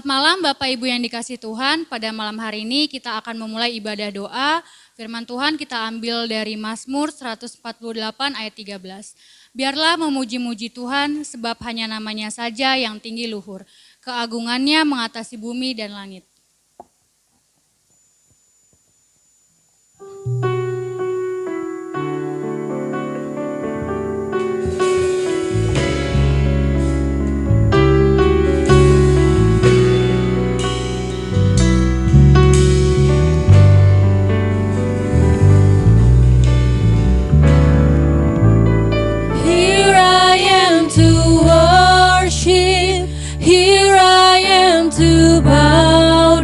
Selamat malam Bapak Ibu yang dikasihi Tuhan. Pada malam hari ini kita akan memulai ibadah doa. Firman Tuhan kita ambil dari Mazmur 148 ayat 13. Biarlah memuji-muji Tuhan sebab hanya namanya saja yang tinggi luhur. Keagungannya mengatasi bumi dan langit. Here I am to bow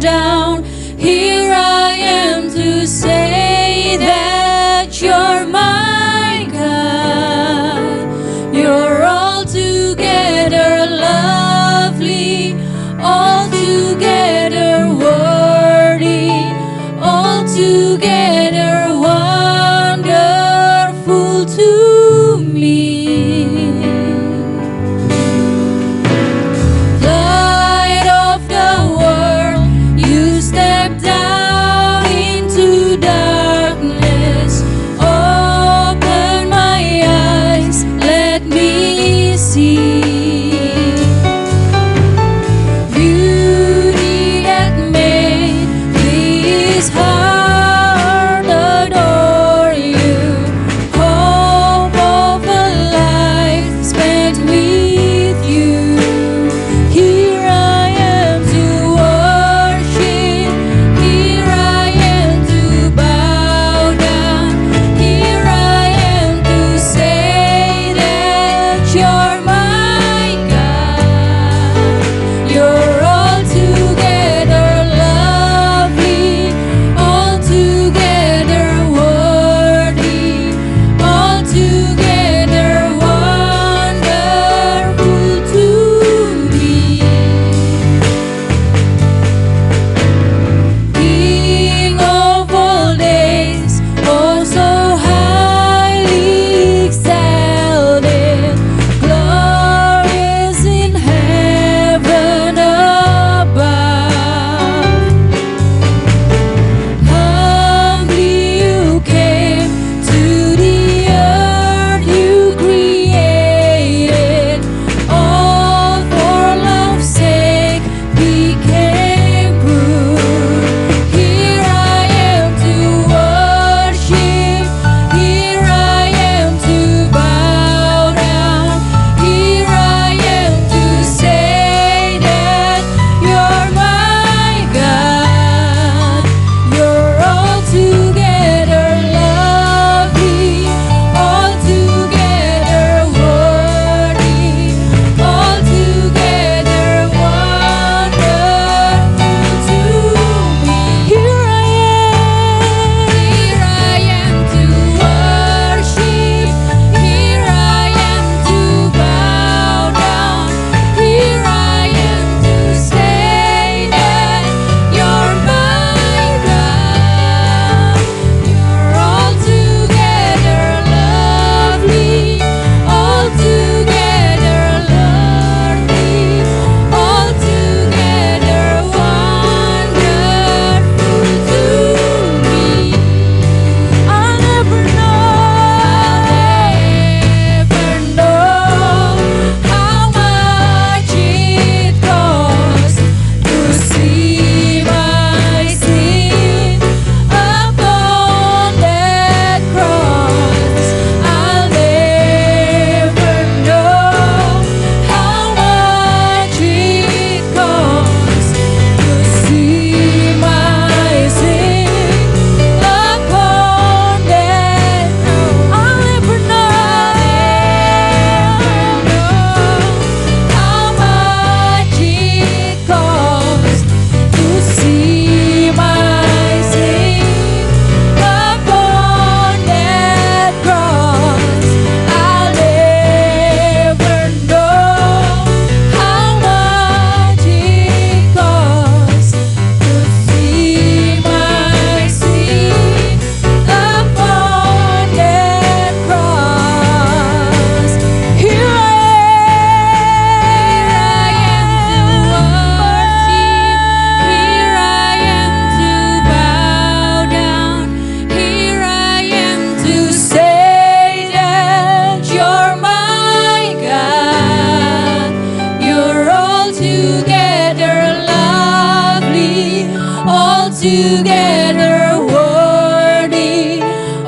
altogether worthy,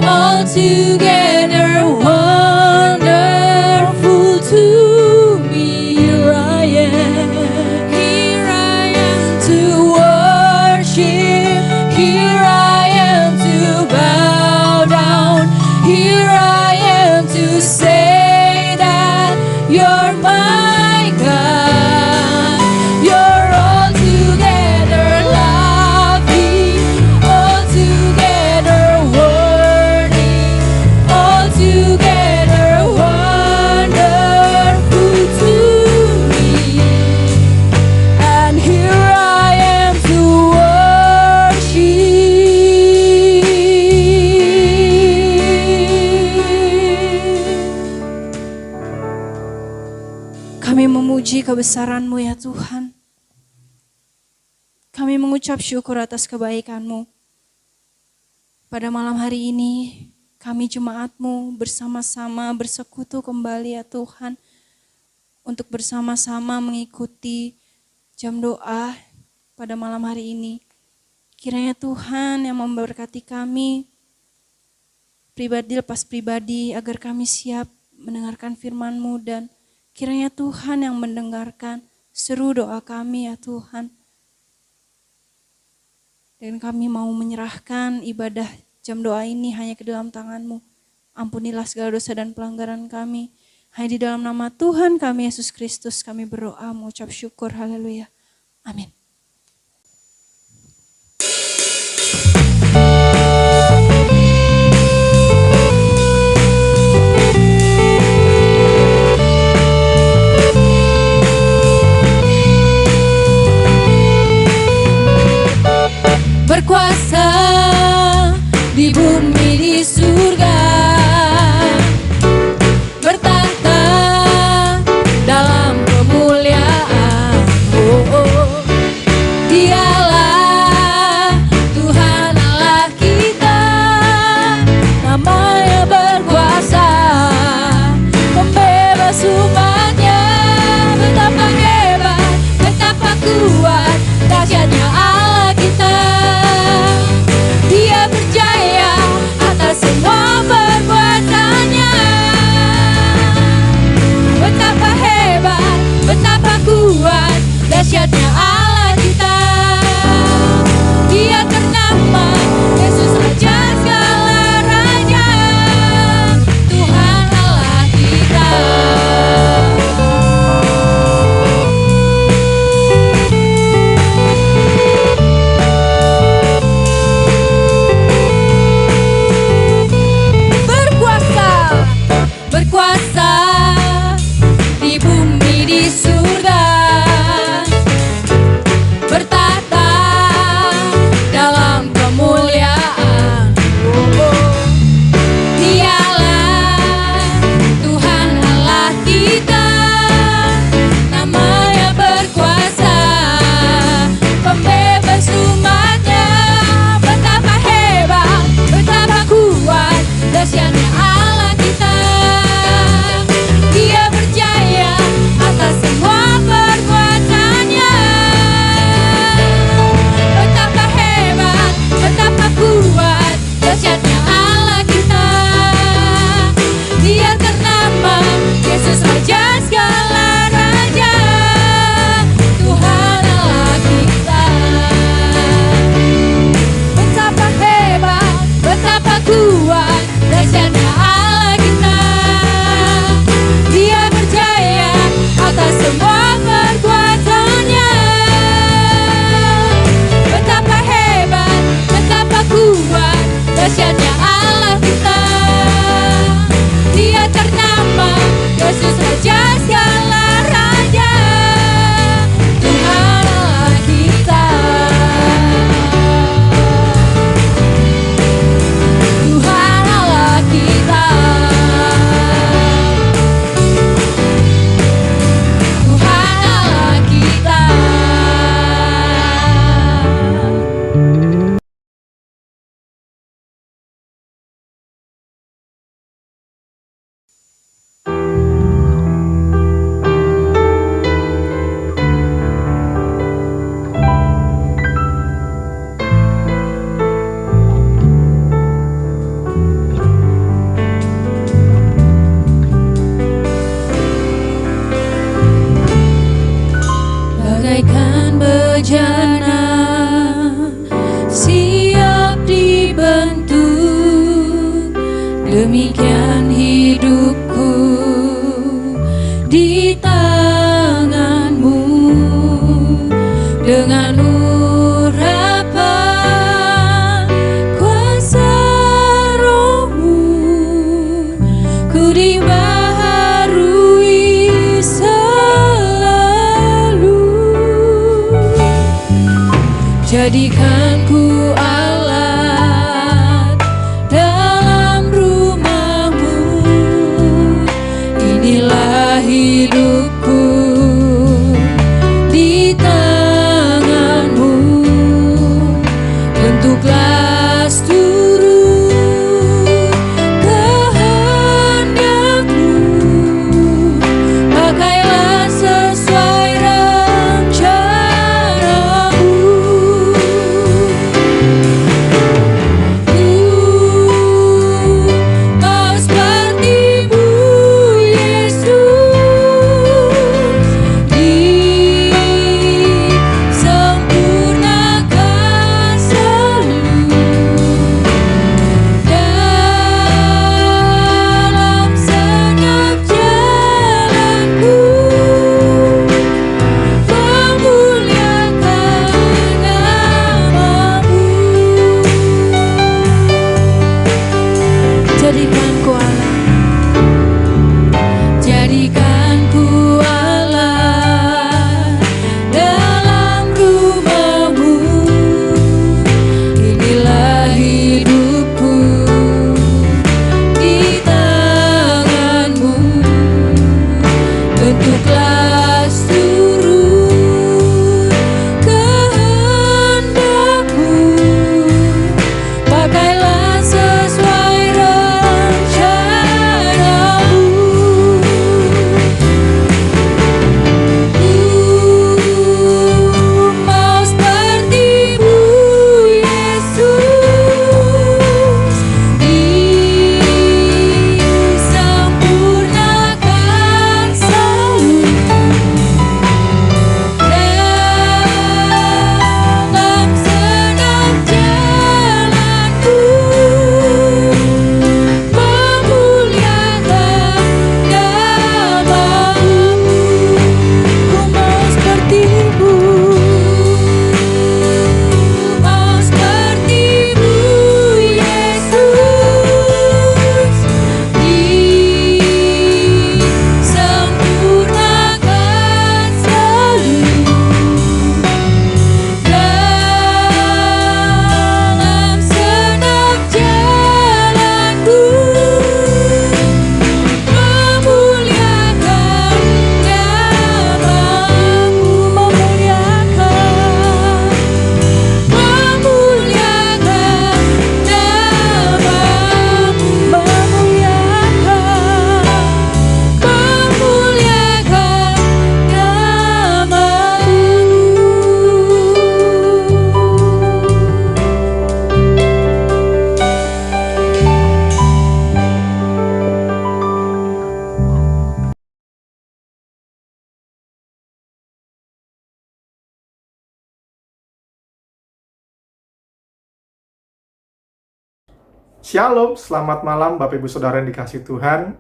altogether wonderful to me. Here I am to worship, here I am to bow down, here I am to say that you're my God. You're altogether lovely, altogether worthy, altogether wonderful to me. And here I am to worship. Kami memuji kebesaran-Mu ya Tuhan. Kami mengucap syukur atas kebaikan-Mu. Pada malam hari ini, kami jemaat-Mu bersama-sama bersekutu kembali ya Tuhan. Untuk bersama-sama mengikuti jam doa pada malam hari ini. Kiranya Tuhan yang memberkati kami, pribadi lepas pribadi, agar kami siap mendengarkan firman-Mu, dan kiranya Tuhan yang mendengarkan seru doa kami ya Tuhan. Dan kami mau menyerahkan ibadah jam doa ini hanya ke dalam tangan-Mu. Ampunilah segala dosa dan pelanggaran kami. Hanya di dalam nama Tuhan kami Yesus Kristus kami berdoa mengucap syukur. Haleluya. Amin. Berkuasa di bumi di surga, bertahta dalam kemuliaan. bencana, siap dibentuk. Demikian hidupku di tangan-Mu, dengan urapan kuasa Roh-Mu, ku dibaharui selalu. Jadikan ku alat dalam rumah-Mu, inilah hidupku di tangan-Mu. Bentuklah seluruh kehendak-Mu, pakailah sesuai rencana-Mu. Mau seperti-Mu, Yesus, disempurnakan selalu dalam segenap jalanku, memuliakan nama-Mu. Jadikan ku alat dalam rumah-Mu, inilah hidupku di tangan-Mu. Bentuklah seluruh kehendak-Mu, pakailah sesuai rencana-Mu. Mau seperti-Mu, Yesus, disempurnakan selalu dalam segenap jalanku, memuliakan nama-Mu. Ku mau seperti-Mu, mau seperti-Mu, Yesus, disempurnakan selalu dalam segenap jalanku, memuliakan nama-Mu. Shalom, selamat malam Bapak Ibu Saudara yang dikasihi Tuhan.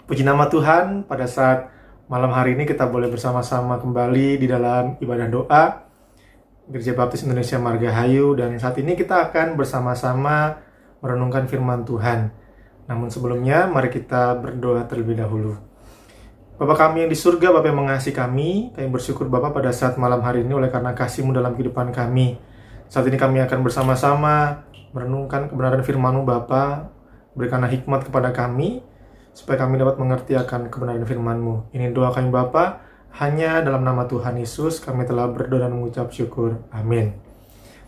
Puji nama Tuhan, pada saat malam hari ini kita boleh bersama-sama kembali di dalam ibadah doa Gereja Baptis Indonesia Margahayu, dan saat ini kita akan bersama-sama merenungkan firman Tuhan. Namun sebelumnya, mari kita berdoa terlebih dahulu. Bapa kami yang di surga, Bapa yang mengasihi kami bersyukur Bapa pada saat malam hari ini oleh karena kasih-Mu dalam kehidupan kami. Saat ini kami akan bersama-sama merenungkan kebenaran firman-Mu Bapa. Berikanlah hikmat kepada kami, supaya kami dapat mengerti akan kebenaran firman-Mu. Ini doa kami Bapa, hanya dalam nama Tuhan Yesus kami telah berdoa dan mengucap syukur. Amin.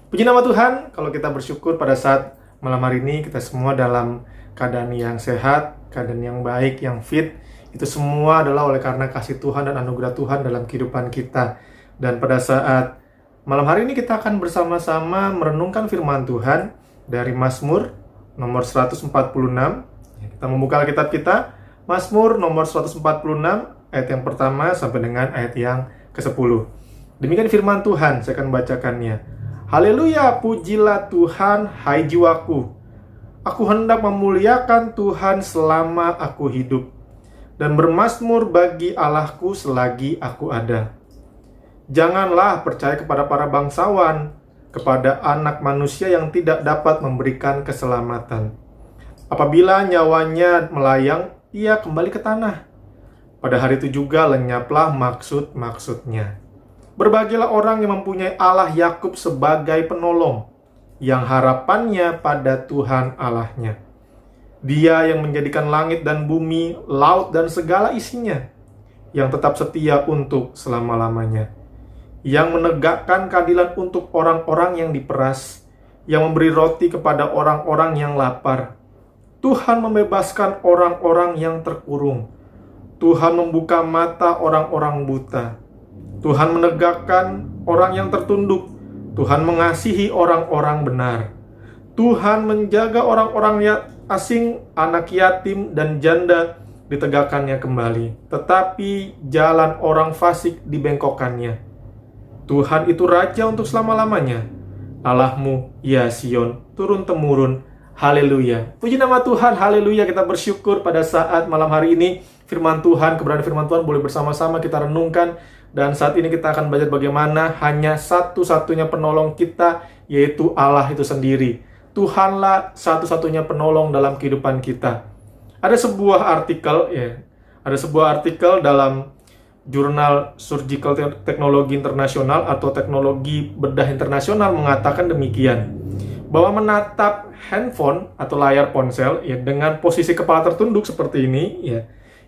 Puji nama Tuhan, kalau kita bersyukur pada saat malam hari ini, kita semua dalam keadaan yang sehat, keadaan yang baik, yang fit. Itu semua adalah oleh karena kasih Tuhan dan anugerah Tuhan dalam kehidupan kita. Dan pada saat malam hari ini kita akan bersama-sama merenungkan firman Tuhan dari Mazmur nomor 146. Kita membuka Alkitab kita, Mazmur nomor 146, ayat yang pertama sampai dengan ayat yang ke-10. Demikian firman Tuhan, saya akan bacakannya. Haleluya, pujilah Tuhan, hai jiwaku. Aku hendak memuliakan Tuhan selama aku hidup, dan bermazmur bagi Allahku selagi aku ada. Janganlah percaya kepada para bangsawan, kepada anak manusia yang tidak dapat memberikan keselamatan. Apabila nyawanya melayang, ia kembali ke tanah. Pada hari itu juga lenyaplah maksud-maksudnya. Berbahagialah orang yang mempunyai Allah Yakub sebagai penolong, yang harapannya pada Tuhan Allahnya. Dia yang menjadikan langit dan bumi, laut dan segala isinya, yang tetap setia untuk selama-lamanya, yang menegakkan keadilan untuk orang-orang yang diperas, yang memberi roti kepada orang-orang yang lapar. Tuhan membebaskan orang-orang yang terkurung. Tuhan membuka mata orang-orang buta. Tuhan menegakkan orang yang tertunduk. Tuhan mengasihi orang-orang benar. Tuhan menjaga orang-orang asing, anak yatim, dan janda ditegakkannya kembali. Tetapi jalan orang fasik dibengkokkannya. Tuhan itu Raja untuk selama-lamanya. Allahmu, ya Sion, turun-temurun. Haleluya. Puji nama Tuhan, haleluya. Kita bersyukur pada saat malam hari ini firman Tuhan, keberadaan firman Tuhan boleh bersama-sama kita renungkan. Dan saat ini kita akan belajar bagaimana hanya satu-satunya penolong kita, yaitu Allah itu sendiri. Tuhanlah satu-satunya penolong dalam kehidupan kita. Ada sebuah artikel dalam jurnal Surgical Technology International atau Teknologi Bedah Internasional mengatakan demikian, bahwa menatap handphone atau layar ponsel dengan posisi kepala tertunduk seperti ini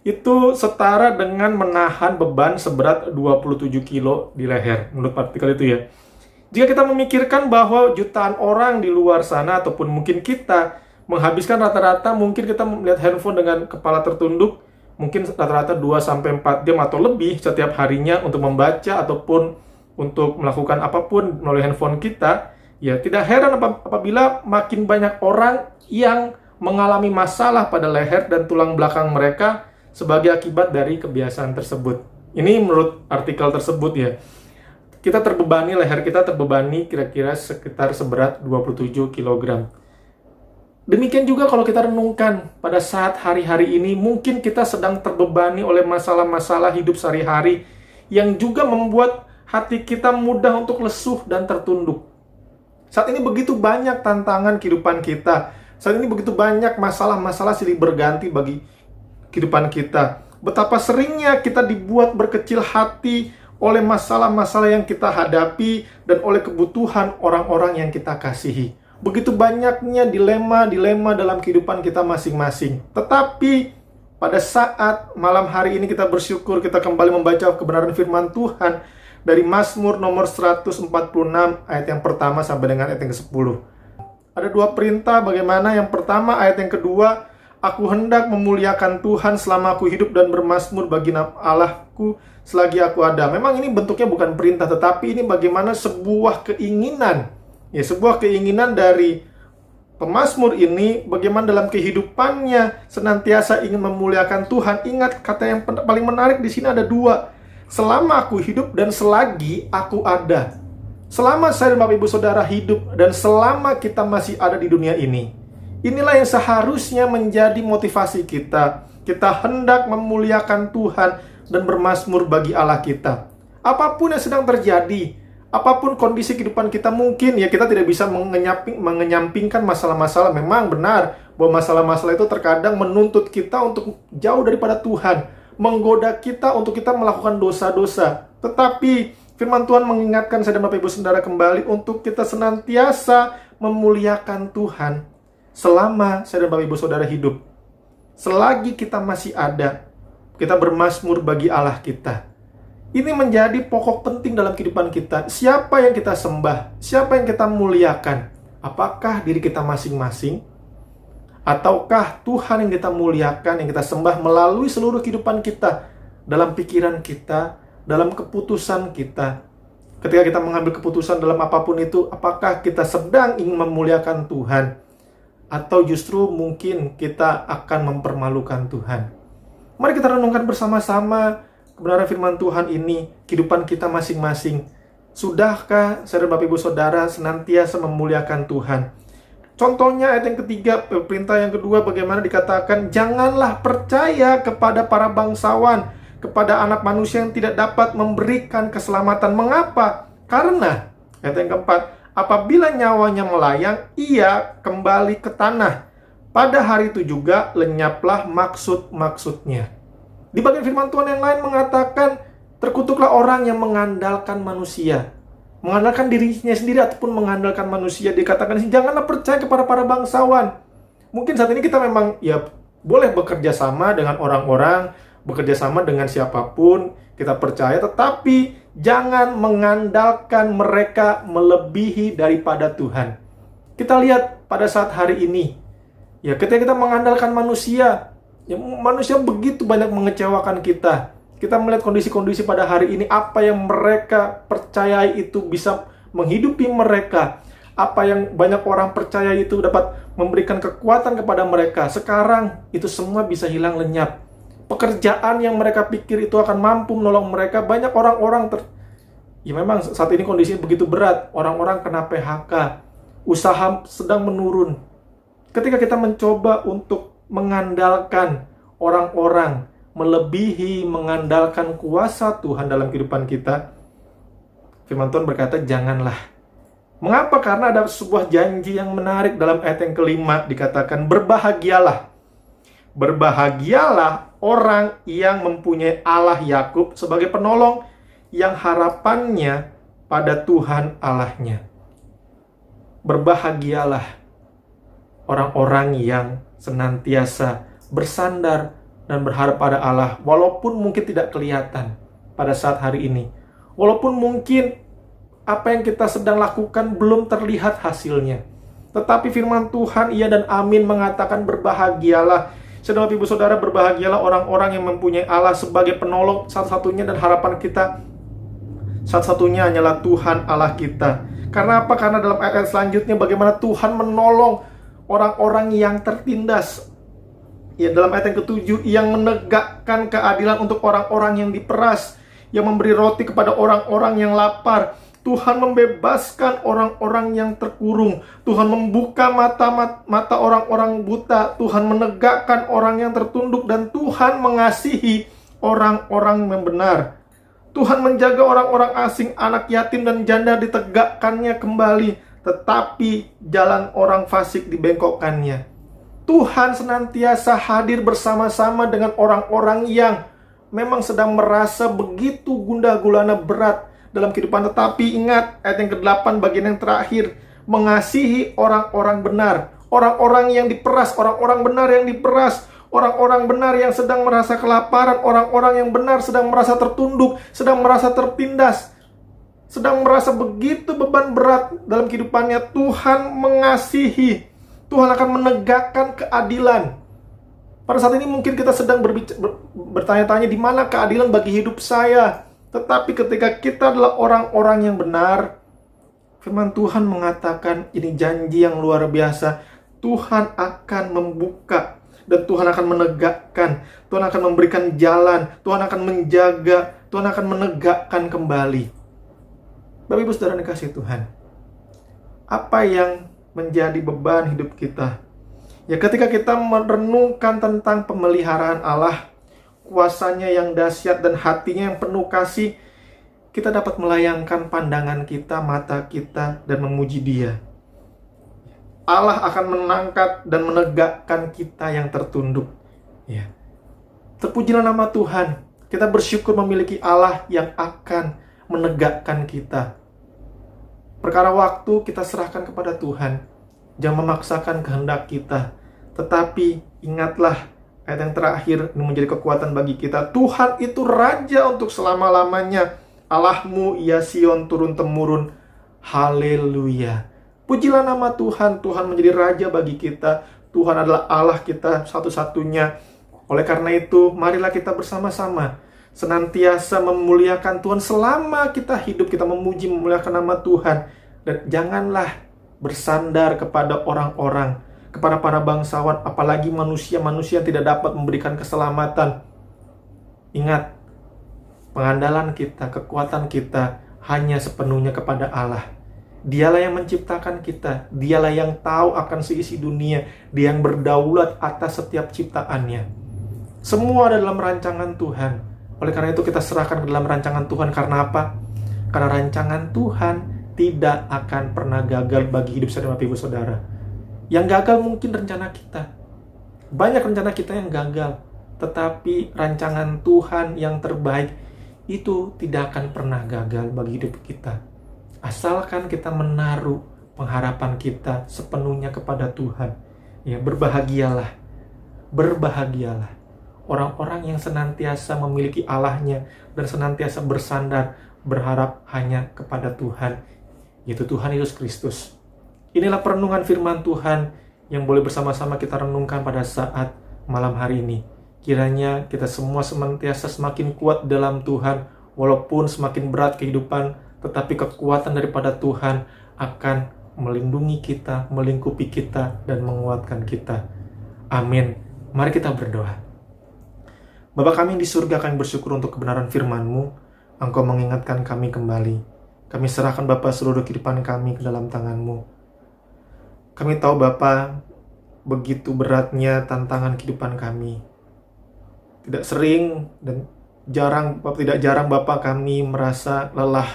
itu setara dengan menahan beban seberat 27 kilo di leher, menurut artikel itu ya. Jika kita memikirkan bahwa jutaan orang di luar sana, ataupun mungkin kita menghabiskan rata-rata, mungkin kita melihat handphone dengan kepala tertunduk, mungkin rata-rata 2-4 jam atau lebih setiap harinya untuk membaca ataupun untuk melakukan apapun melalui handphone kita, ya tidak heran apabila makin banyak orang yang mengalami masalah pada leher dan tulang belakang mereka sebagai akibat dari kebiasaan tersebut. Ini menurut artikel tersebut ya. Leher kita terbebani kira-kira sekitar seberat 27 kg. Demikian juga kalau kita renungkan pada saat hari-hari ini, mungkin kita sedang terbebani oleh masalah-masalah hidup sehari-hari yang juga membuat hati kita mudah untuk lesuh dan tertunduk. Saat ini begitu banyak tantangan kehidupan kita. Saat ini begitu banyak masalah-masalah silih berganti bagi kehidupan kita. Betapa seringnya kita dibuat berkecil hati oleh masalah-masalah yang kita hadapi dan oleh kebutuhan orang-orang yang kita kasihi. Begitu banyaknya dilema-dilema dalam kehidupan kita masing-masing. Tetapi pada saat malam hari ini kita bersyukur, kita kembali membaca kebenaran firman Tuhan dari Mazmur nomor 146 ayat yang pertama sampai dengan ayat yang ke-10. Ada dua perintah bagaimana. Yang pertama, ayat yang kedua, aku hendak memuliakan Tuhan selama aku hidup dan bermazmur bagi nama Allahku selagi aku ada. Memang ini bentuknya bukan perintah, tetapi ini bagaimana sebuah keinginan. Sebuah keinginan dari pemazmur ini, bagaimana dalam kehidupannya senantiasa ingin memuliakan Tuhan. Ingat, kata yang paling menarik di sini ada dua. Selama aku hidup dan selagi aku ada. Selama saya dan Bapak Ibu Saudara hidup dan selama kita masih ada di dunia ini, inilah yang seharusnya menjadi motivasi kita. Kita hendak memuliakan Tuhan dan bermazmur bagi Allah kita. Apapun yang sedang terjadi, apapun kondisi kehidupan kita, mungkin kita tidak bisa mengenyampingkan masalah-masalah. Memang benar bahwa masalah-masalah itu terkadang menuntut kita untuk jauh daripada Tuhan, menggoda kita untuk kita melakukan dosa-dosa. Tetapi firman Tuhan mengingatkan saya dan Bapak Ibu Saudara kembali untuk kita senantiasa memuliakan Tuhan selama saya dan Bapak Ibu Saudara hidup. Selagi kita masih ada, kita bermazmur bagi Allah kita. Ini menjadi pokok penting dalam kehidupan kita. Siapa yang kita sembah? Siapa yang kita muliakan? Apakah diri kita masing-masing? Ataukah Tuhan yang kita muliakan, yang kita sembah melalui seluruh kehidupan kita? Dalam pikiran kita, dalam keputusan kita. Ketika kita mengambil keputusan dalam apapun itu, apakah kita sedang ingin memuliakan Tuhan? Atau justru mungkin kita akan mempermalukan Tuhan? Mari kita renungkan bersama-sama kebenaran firman Tuhan ini, kehidupan kita masing-masing. Sudahkah saudara Bapak Ibu Saudara senantiasa memuliakan Tuhan? Contohnya ayat yang ketiga, perintah yang kedua bagaimana dikatakan, janganlah percaya kepada para bangsawan, kepada anak manusia yang tidak dapat memberikan keselamatan. Mengapa? Karena, ayat yang keempat, apabila nyawanya melayang, ia kembali ke tanah. Pada hari itu juga lenyaplah maksud-maksudnya. Di bagian firman Tuhan yang lain mengatakan, terkutuklah orang yang mengandalkan manusia, mengandalkan dirinya sendiri ataupun mengandalkan manusia. Dikatakan janganlah percaya kepada para bangsawan. Mungkin saat ini kita memang ya boleh bekerja sama dengan orang-orang, bekerja sama dengan siapapun, kita percaya, tetapi jangan mengandalkan mereka melebihi daripada Tuhan. Kita lihat pada saat hari ini, ya ketika kita mengandalkan manusia, ya manusia begitu banyak mengecewakan kita. Kita melihat kondisi-kondisi pada hari ini, apa yang mereka percayai itu bisa menghidupi mereka. Apa yang banyak orang percaya itu dapat memberikan kekuatan kepada mereka. Sekarang itu semua bisa hilang lenyap. Pekerjaan yang mereka pikir itu akan mampu menolong mereka, banyak orang-orang ya memang saat ini kondisinya begitu berat. Orang-orang kena PHK, usaha sedang menurun. Ketika kita mencoba untuk mengandalkan orang-orang melebihi mengandalkan kuasa Tuhan dalam kehidupan kita, firman Tuhan berkata janganlah. Mengapa? Karena ada sebuah janji yang menarik dalam ayat yang kelima, dikatakan berbahagialah. Berbahagialah orang yang mempunyai Allah Yakub sebagai penolong, yang harapannya pada Tuhan Allahnya. Berbahagialah orang-orang yang senantiasa bersandar dan berharap pada Allah, walaupun mungkin tidak kelihatan pada saat hari ini. Walaupun mungkin apa yang kita sedang lakukan belum terlihat hasilnya. Tetapi firman Tuhan, iya dan amin, mengatakan berbahagialah. Saudara Ibu Saudara, berbahagialah orang-orang yang mempunyai Allah sebagai penolong satu-satunya, dan harapan kita satu-satunya hanyalah Tuhan Allah kita. Karena apa? Karena dalam ayat selanjutnya bagaimana Tuhan menolong orang-orang yang tertindas. Ya, dalam ayat yang ketujuh, yang menegakkan keadilan untuk orang-orang yang diperas, yang memberi roti kepada orang-orang yang lapar. Tuhan membebaskan orang-orang yang terkurung. Tuhan membuka mata orang-orang buta. Tuhan menegakkan orang yang tertunduk, dan Tuhan mengasihi orang-orang yang benar. Tuhan menjaga orang-orang asing, anak yatim dan janda ditegakkannya kembali, tetapi jalan orang fasik dibengkokkannya. Tuhan senantiasa hadir bersama-sama dengan orang-orang yang memang sedang merasa begitu gundah gulana berat dalam kehidupan. Tetapi ingat, ayat yang ke-8 bagian yang terakhir, mengasihi orang-orang benar. Orang-orang yang diperas, orang-orang benar yang diperas, orang-orang benar yang sedang merasa kelaparan, orang-orang yang benar sedang merasa tertunduk, sedang merasa tertindas, sedang merasa begitu beban berat dalam kehidupannya. Tuhan mengasihi. Tuhan akan menegakkan keadilan. Pada saat ini mungkin kita sedang bertanya-tanya, di mana keadilan bagi hidup saya? Tetapi ketika kita adalah orang-orang yang benar, firman Tuhan mengatakan, ini janji yang luar biasa. Tuhan akan membuka, dan Tuhan akan menegakkan. Tuhan akan memberikan jalan. Tuhan akan menjaga. Tuhan akan menegakkan kembali. Bapak Ibu Saudara dikasihi Tuhan, apa yang menjadi beban hidup kita? Ya, ketika kita merenungkan tentang pemeliharaan Allah, kuasanya yang dahsyat dan hatinya yang penuh kasih, kita dapat melayangkan pandangan kita, mata kita, dan memuji Dia. Allah akan mengangkat dan menegakkan kita yang tertunduk. Ya. Terpujilah nama Tuhan. Kita bersyukur memiliki Allah yang akan menegakkan kita. Perkara waktu kita serahkan kepada Tuhan. Jangan memaksakan kehendak kita. Tetapi ingatlah, ayat yang terakhir ini menjadi kekuatan bagi kita. Tuhan itu Raja untuk selama-lamanya. Allahmu, ya Sion, turun-temurun. Haleluya. Pujilah nama Tuhan. Tuhan menjadi Raja bagi kita. Tuhan adalah Allah kita satu-satunya. Oleh karena itu, marilah kita bersama-sama senantiasa memuliakan Tuhan. Selama kita hidup, kita memuji, memuliakan nama Tuhan. Dan janganlah bersandar kepada orang-orang, kepada para bangsawan, apalagi manusia-manusia yang tidak dapat memberikan keselamatan. Ingat, pengandalan kita, kekuatan kita hanya sepenuhnya kepada Allah. Dialah yang menciptakan kita, dialah yang tahu akan seisi dunia, dia yang berdaulat atas setiap ciptaannya. Semua ada dalam rancangan Tuhan. Oleh karena itu kita serahkan ke dalam rancangan Tuhan. Karena apa? Karena rancangan Tuhan tidak akan pernah gagal bagi hidup saya dan Bapak Ibu Saudara. Yang gagal mungkin rencana kita. Banyak rencana kita yang gagal, tetapi rancangan Tuhan yang terbaik itu tidak akan pernah gagal bagi hidup kita. Asalkan kita menaruh pengharapan kita sepenuhnya kepada Tuhan. Ya, berbahagialah. Berbahagialah orang-orang yang senantiasa memiliki Allahnya dan senantiasa bersandar, berharap hanya kepada Tuhan, yaitu Tuhan Yesus Kristus. Inilah perenungan firman Tuhan yang boleh bersama-sama kita renungkan pada saat malam hari ini. Kiranya kita semua senantiasa semakin kuat dalam Tuhan, walaupun semakin berat kehidupan, tetapi kekuatan daripada Tuhan akan melindungi kita, melingkupi kita, dan menguatkan kita. Amin. Mari kita berdoa. Bapa kami di surga, kami bersyukur untuk kebenaran firman-Mu. Engkau mengingatkan kami kembali. Kami serahkan Bapa seluruh kehidupan kami ke dalam tangan-Mu. Kami tahu Bapa, begitu beratnya tantangan kehidupan kami. Tidak jarang Bapa kami merasa lelah,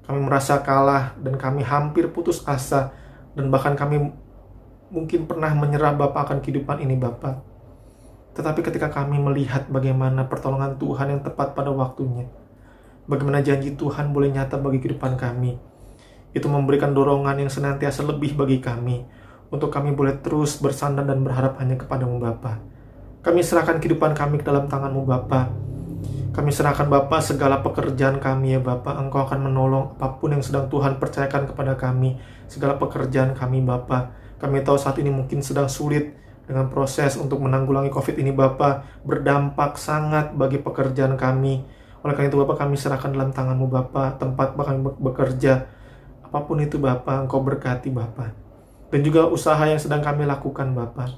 kami merasa kalah, dan kami hampir putus asa, dan bahkan kami mungkin pernah menyerah Bapa akan kehidupan ini Bapa. Tetapi ketika kami melihat bagaimana pertolongan Tuhan yang tepat pada waktunya, bagaimana janji Tuhan boleh nyata bagi kehidupan kami, itu memberikan dorongan yang senantiasa lebih bagi kami, untuk kami boleh terus bersandar dan berharap hanya kepada-Mu Bapa. Kami serahkan kehidupan kami ke dalam tangan-Mu Bapa. Kami serahkan Bapa segala pekerjaan kami ya Bapa. Engkau akan menolong apapun yang sedang Tuhan percayakan kepada kami. Segala pekerjaan kami Bapa. Kami tahu saat ini mungkin sedang sulit dengan proses untuk menanggulangi COVID ini Bapa. Berdampak sangat bagi pekerjaan kami. Oleh karena itu Bapa, kami serahkan dalam tangan-Mu Bapa. Tempat kami bekerja, apapun itu Bapa, Engkau berkati Bapa. Dan juga usaha yang sedang kami lakukan Bapa.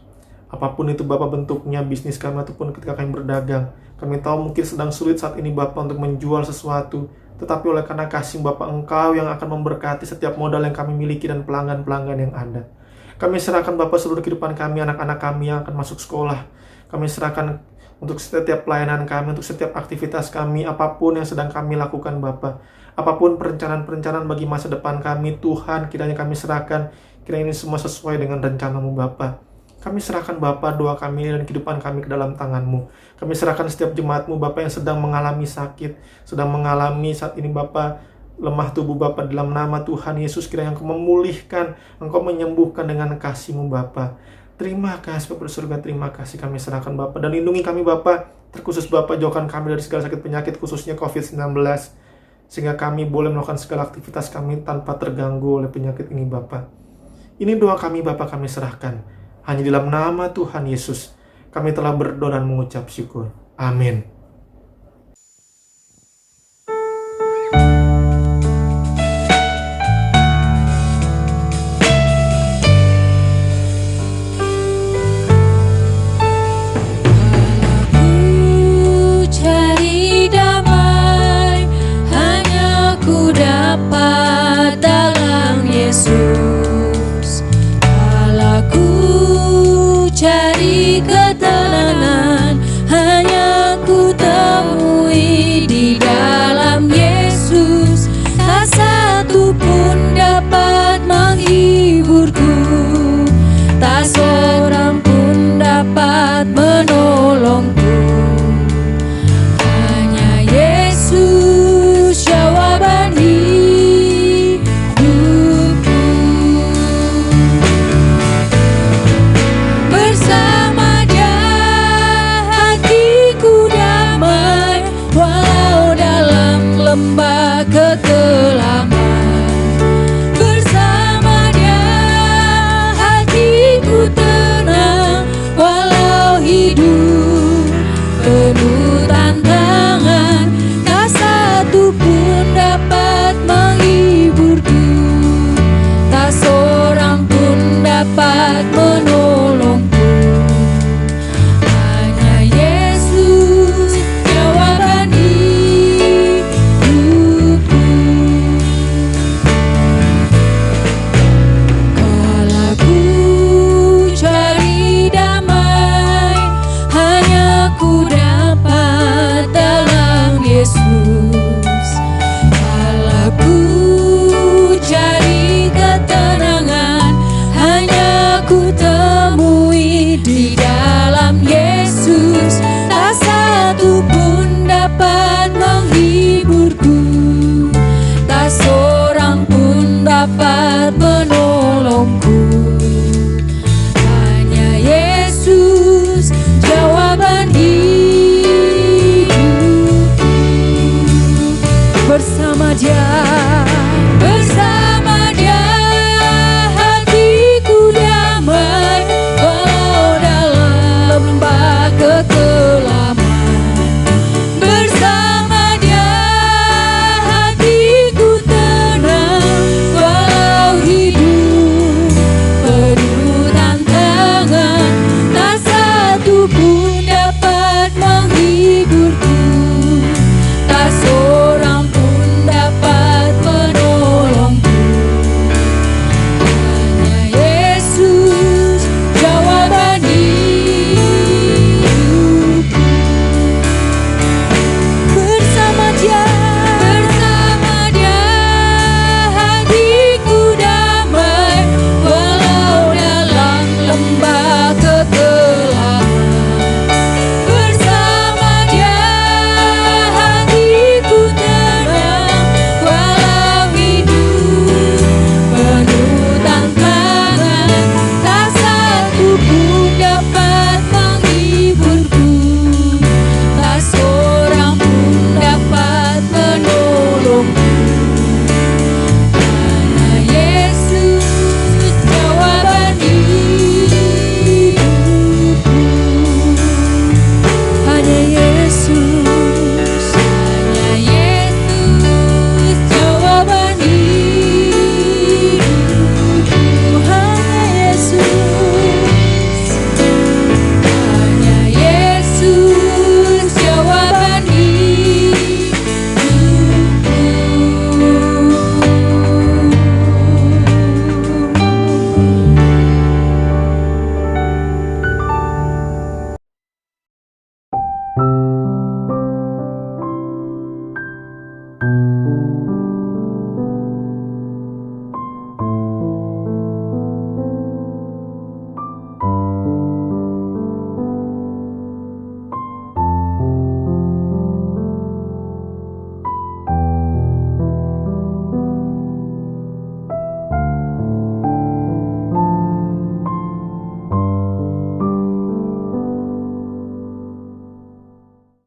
Apapun itu Bapa bentuknya, bisnis kami ataupun ketika kami berdagang, kami tahu mungkin sedang sulit saat ini Bapa untuk menjual sesuatu, tetapi oleh karena kasih Bapa, Engkau yang akan memberkati setiap modal yang kami miliki dan pelanggan-pelanggan yang ada. Kami serahkan Bapa seluruh kehidupan kami, anak-anak kami yang akan masuk sekolah. Kami serahkan untuk setiap pelayanan kami, untuk setiap aktivitas kami, apapun yang sedang kami lakukan Bapa. Apapun perencanaan-perencanaan bagi masa depan kami, Tuhan, kiranya kami serahkan, kiranya ini semua sesuai dengan rencana-Mu Bapa. Kami serahkan Bapa doa kami dan kehidupan kami ke dalam tangan-Mu. Kami serahkan setiap jemaat-Mu Bapa yang sedang mengalami sakit, sedang mengalami saat ini Bapa lemah tubuh Bapa, dalam nama Tuhan Yesus kiranya Engkau memulihkan, Engkau menyembuhkan dengan kasih-Mu Bapa. Terima kasih Bapa di surga, terima kasih kami serahkan Bapa, dan lindungi kami Bapa, terkhusus Bapa jauhkan kami dari segala sakit penyakit khususnya COVID-19, sehingga kami boleh melakukan segala aktivitas kami tanpa terganggu oleh penyakit ini Bapa. Ini doa kami Bapa, kami serahkan. Hanya di dalam nama Tuhan Yesus kami telah berdoa dan mengucap syukur. Amin. Ku cari damai, hanya ku dapat dalam Yesus. Cari ketenangan, hanya ku temui di dalam Yesus. Tak satu pun dapat menghiburku, tak seorang pun dapat menolongku. Hanya Yesus jawaban hidupku. Bersama Dia hatiku damai, walau dalam lembah kekelaman. Bersama Dia hatiku tenang, walau hidup penuh tantangan. Tak satu pun dapat menghiburku, tak seorang pun dapat